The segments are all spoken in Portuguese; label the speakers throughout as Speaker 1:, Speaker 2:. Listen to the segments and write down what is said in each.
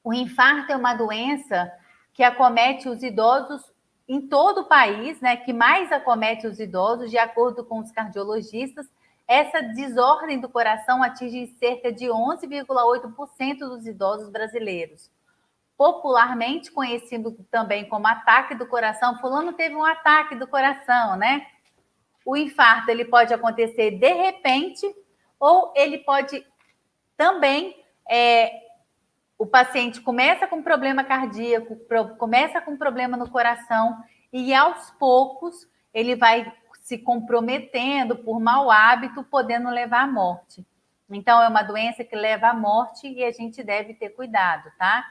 Speaker 1: O infarto é uma doença que acomete os idosos em todo o país, né? Que mais acomete os idosos, de acordo com os cardiologistas. Essa desordem do coração atinge cerca de 11,8% dos idosos brasileiros. Popularmente conhecido também como ataque do coração, fulano teve um ataque do coração, né? O infarto ele pode acontecer de repente ou ele pode também o paciente começa com problema cardíaco, começa com problema no coração e aos poucos ele vai se comprometendo por mau hábito, podendo levar à morte. Então é uma doença que leva à morte e a gente deve ter cuidado, tá?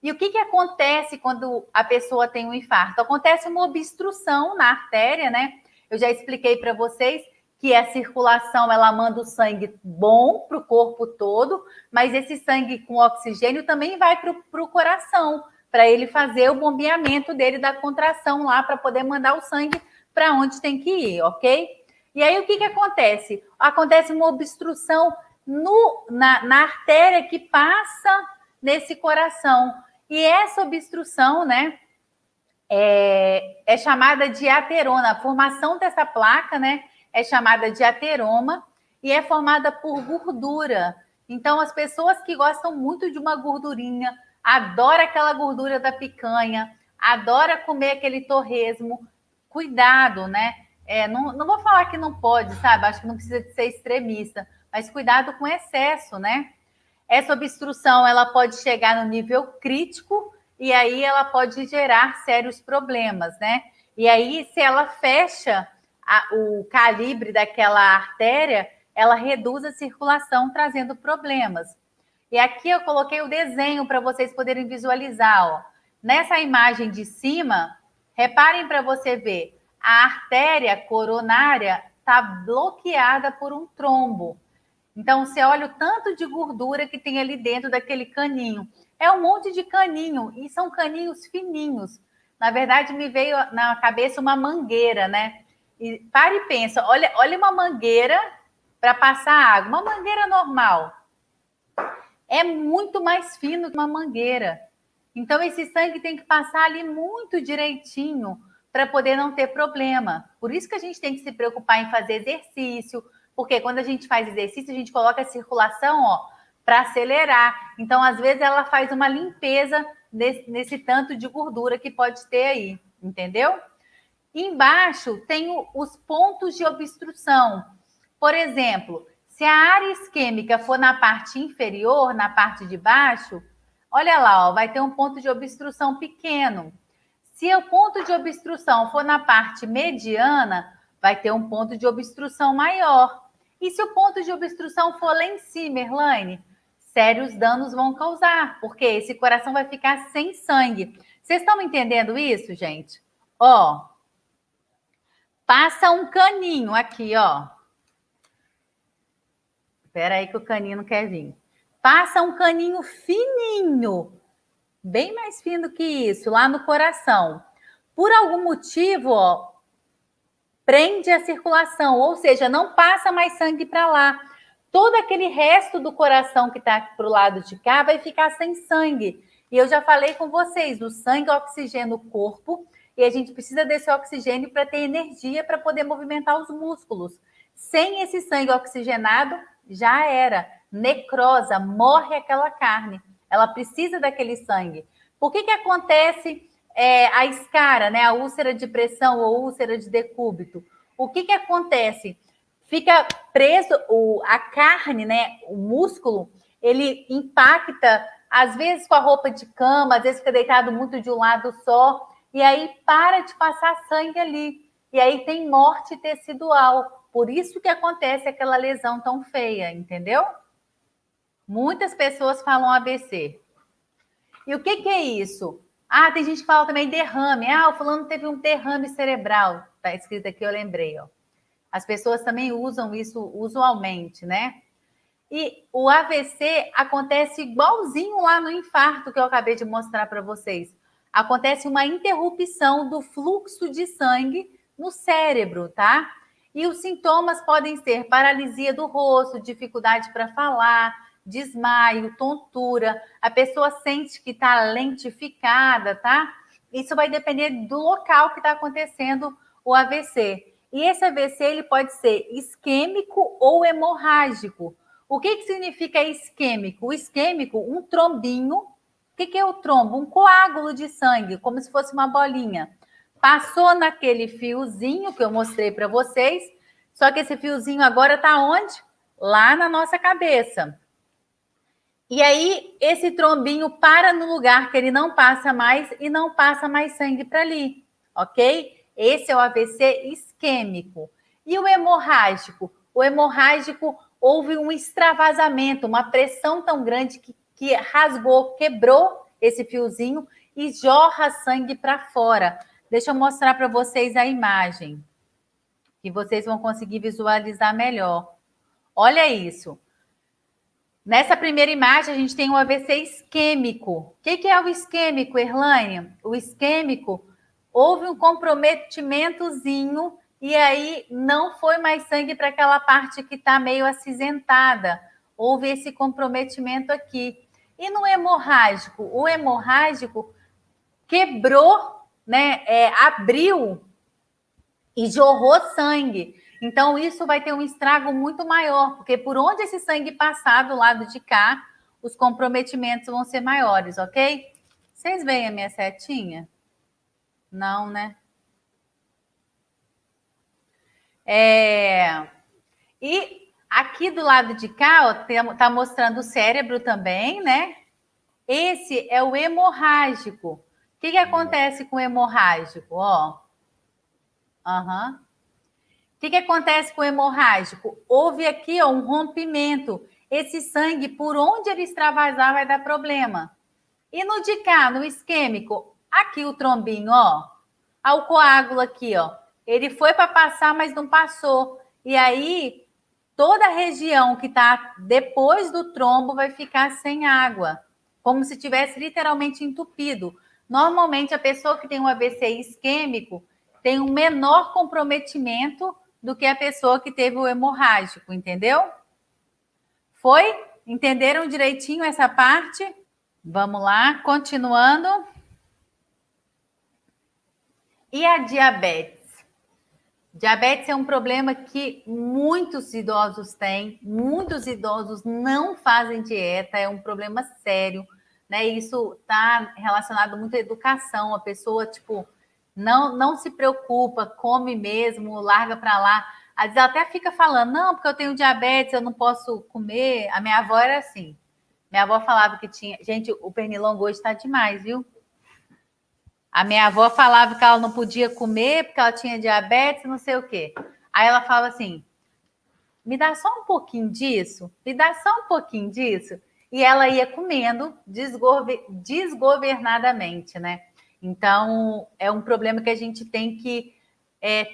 Speaker 1: E o que acontece quando a pessoa tem um infarto? Acontece uma obstrução na artéria, né? Eu já expliquei para vocês que a circulação ela manda o sangue bom para o corpo todo, mas esse sangue com oxigênio também vai para o coração, para ele fazer o bombeamento dele da contração lá, para poder mandar o sangue para onde tem que ir, ok? E aí o que acontece? Acontece uma obstrução na artéria que passa nesse coração. E essa obstrução, né, é chamada de ateroma. A formação dessa placa, né, é chamada de ateroma e é formada por gordura. Então, as pessoas que gostam muito de uma gordurinha, adora aquela gordura da picanha, adora comer aquele torresmo, cuidado, né? Não vou falar que não pode, sabe? Acho que não precisa de ser extremista, mas cuidado com excesso, né? Essa obstrução ela pode chegar no nível crítico e aí ela pode gerar sérios problemas, né? E aí, se ela fecha o calibre daquela artéria, ela reduz a circulação, trazendo problemas. E aqui eu coloquei o desenho para vocês poderem visualizar. Ó. Nessa imagem de cima, reparem para você ver, a artéria coronária está bloqueada por um trombo. Então, você olha o tanto de gordura que tem ali dentro daquele caninho. É um monte de caninho, e são caninhos fininhos. Na verdade, me veio na cabeça uma mangueira, né? E para e pensa, olha uma mangueira para passar água. Uma mangueira normal é muito mais fino que uma mangueira. Então, esse sangue tem que passar ali muito direitinho para poder não ter problema. Por isso que a gente tem que se preocupar em fazer exercício, porque quando a gente faz exercício, a gente coloca a circulação, ó, para acelerar. Então, às vezes, ela faz uma limpeza nesse tanto de gordura que pode ter aí, entendeu? Embaixo tem os pontos de obstrução. Por exemplo, se a área isquêmica for na parte inferior, na parte de baixo, olha lá, ó, vai ter um ponto de obstrução pequeno. Se o ponto de obstrução for na parte mediana, vai ter um ponto de obstrução maior. E se o ponto de obstrução for lá em cima, Erlaine, sérios danos vão causar, porque esse coração vai ficar sem sangue. Vocês estão entendendo isso, gente? Ó, passa um caninho aqui, ó. Espera aí que o caninho não quer vir. Passa um caninho fininho, bem mais fino que isso, lá no coração. Por algum motivo, ó, prende a circulação, ou seja, não passa mais sangue para lá. Todo aquele resto do coração que está para o lado de cá vai ficar sem sangue. E eu já falei com vocês, o sangue oxigena o corpo e a gente precisa desse oxigênio para ter energia para poder movimentar os músculos. Sem esse sangue oxigenado, já era. Necrosa, morre aquela carne. Ela precisa daquele sangue. Por que acontece a escara, né? A úlcera de pressão ou úlcera de decúbito? O que acontece? Fica preso a carne, né? O músculo, ele impacta, às vezes com a roupa de cama, às vezes fica deitado muito de um lado só, e aí para de passar sangue ali. E aí tem morte tecidual. Por isso que acontece aquela lesão tão feia, entendeu? Muitas pessoas falam AVC. E o que é isso? Ah, tem gente que fala também derrame. Ah, o fulano teve um derrame cerebral. Tá escrito aqui, eu lembrei, ó. As pessoas também usam isso usualmente, né? E o AVC acontece igualzinho lá no infarto que eu acabei de mostrar para vocês. Acontece uma interrupção do fluxo de sangue no cérebro, tá? E os sintomas podem ser paralisia do rosto, dificuldade para falar, desmaio, tontura, a pessoa sente que está lentificada, tá? Isso vai depender do local que está acontecendo o AVC. E esse AVC ele pode ser isquêmico ou hemorrágico. O que significa isquêmico? O isquêmico, um trombinho. O que é o trombo? Um coágulo de sangue, como se fosse uma bolinha. Passou naquele fiozinho que eu mostrei para vocês, só que esse fiozinho agora está onde? Lá na nossa cabeça. E aí, esse trombinho para no lugar que ele não passa mais e não passa mais sangue para ali, ok? Esse é o AVC isquêmico. E o hemorrágico? O hemorrágico houve um extravasamento, uma pressão tão grande que rasgou, quebrou esse fiozinho e jorra sangue para fora. Deixa eu mostrar para vocês a imagem, que vocês vão conseguir visualizar melhor. Olha isso. Nessa primeira imagem, a gente tem um AVC isquêmico. O que é o isquêmico, Erlânia? O isquêmico, houve um comprometimentozinho e aí não foi mais sangue para aquela parte que está meio acinzentada. Houve esse comprometimento aqui. E no hemorrágico? O hemorrágico quebrou, né? Abriu e jorrou sangue. Então, isso vai ter um estrago muito maior, porque por onde esse sangue passar do lado de cá, os comprometimentos vão ser maiores, ok? Vocês veem a minha setinha? Não, né? E aqui do lado de cá, ó, tá mostrando o cérebro também, né? Esse é o hemorrágico. O que acontece com o hemorrágico? Ó. Aham. O que acontece com o hemorrágico? Houve aqui ó, um rompimento. Esse sangue, por onde ele extravasar, vai dar problema. E no de cá, no isquêmico, aqui o trombinho, ó. O coágulo aqui, ó. Ele foi para passar, mas não passou. E aí, toda a região que está depois do trombo vai ficar sem água. Como se tivesse literalmente entupido. Normalmente, a pessoa que tem um AVC isquêmico tem um menor comprometimento do que a pessoa que teve o hemorrágico, entendeu? Foi? Entenderam direitinho essa parte? Vamos lá, continuando. E a diabetes? Diabetes é um problema que muitos idosos têm, muitos idosos não fazem dieta, é um problema sério, né? Isso está relacionado muito à educação, a pessoa, tipo, não se preocupa, come mesmo, larga para lá. Às vezes ela até fica falando, não, porque eu tenho diabetes, eu não posso comer. A minha avó era assim. Minha avó falava que tinha... Gente, o pernilongo hoje está demais, viu? A minha avó falava que ela não podia comer porque ela tinha diabetes, não sei o quê. Aí ela falava assim, me dá só um pouquinho disso, me dá só um pouquinho disso. E ela ia comendo desgovernadamente, né? Então, é um problema que a gente tem que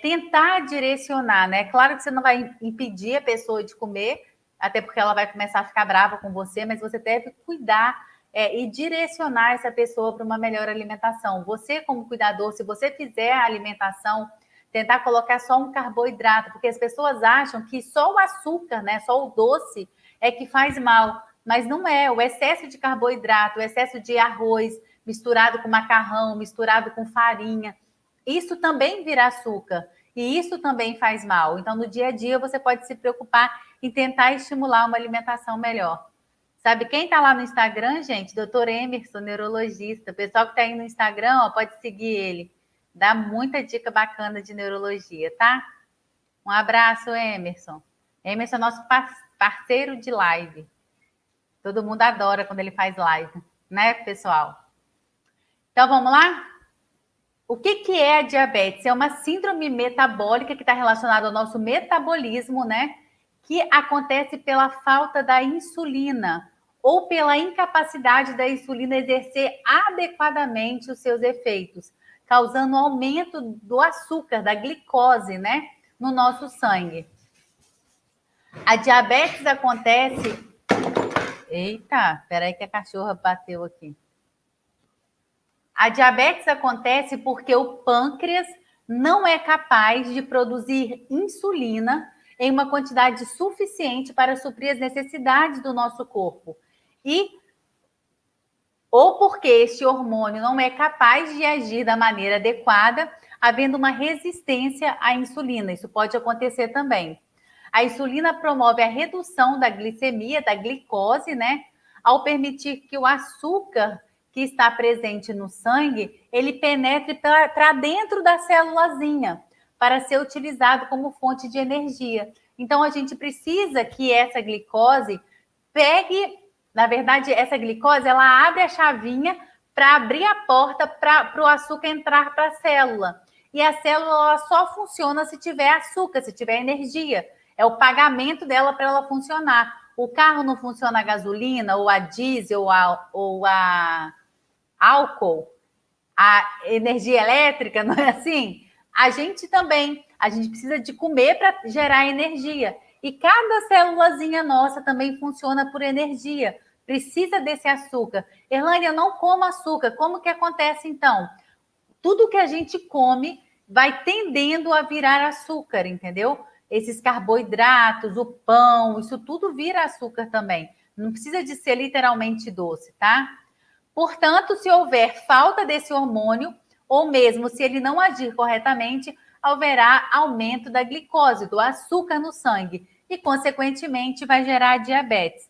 Speaker 1: tentar direcionar, né? Claro que você não vai impedir a pessoa de comer, até porque ela vai começar a ficar brava com você, mas você deve cuidar e direcionar essa pessoa para uma melhor alimentação. Você, como cuidador, se você fizer a alimentação, tentar colocar só um carboidrato, porque as pessoas acham que só o açúcar, né, só o doce é que faz mal, mas não é. O excesso de carboidrato, o excesso de arroz misturado com macarrão, misturado com farinha, isso também vira açúcar e isso também faz mal. Então, no dia a dia, você pode se preocupar em tentar estimular uma alimentação melhor. Sabe quem está lá no Instagram, gente? Dr. Emerson, neurologista. O pessoal que está aí no Instagram, ó, pode seguir ele. Dá muita dica bacana de neurologia, tá? Um abraço, Emerson. Emerson é nosso parceiro de live. Todo mundo adora quando ele faz live, né, pessoal? Então, vamos lá? O que é a diabetes? É uma síndrome metabólica que está relacionada ao nosso metabolismo, né? Que acontece pela falta da insulina ou pela incapacidade da insulina exercer adequadamente os seus efeitos, causando aumento do açúcar, da glicose, né? No nosso sangue. A diabetes acontece... Eita, peraí que a cachorra bateu aqui. A diabetes acontece porque o pâncreas não é capaz de produzir insulina em uma quantidade suficiente para suprir as necessidades do nosso corpo. Ou porque este hormônio não é capaz de agir da maneira adequada, havendo uma resistência à insulina. Isso pode acontecer também. A insulina promove a redução da glicemia, da glicose, né? Ao permitir que o açúcar que está presente no sangue, ele penetre para dentro da célulazinha, para ser utilizado como fonte de energia. Então, a gente precisa que essa glicose pegue, na verdade, essa glicose, ela abre a chavinha para abrir a porta para o açúcar entrar para a célula. E a célula só funciona se tiver açúcar, se tiver energia. É o pagamento dela para ela funcionar. O carro não funciona a gasolina, ou a diesel, ou a álcool, a energia elétrica, não é assim? A gente também, a gente precisa de comer para gerar energia. E cada célulazinha nossa também funciona por energia. Precisa desse açúcar. Erlane, eu não como açúcar. Como que acontece então? Tudo que a gente come vai tendendo a virar açúcar, entendeu? Esses carboidratos, o pão, isso tudo vira açúcar também. Não precisa de ser literalmente doce, tá? Portanto, se houver falta desse hormônio, ou mesmo se ele não agir corretamente, haverá aumento da glicose, do açúcar no sangue, e, consequentemente, vai gerar diabetes.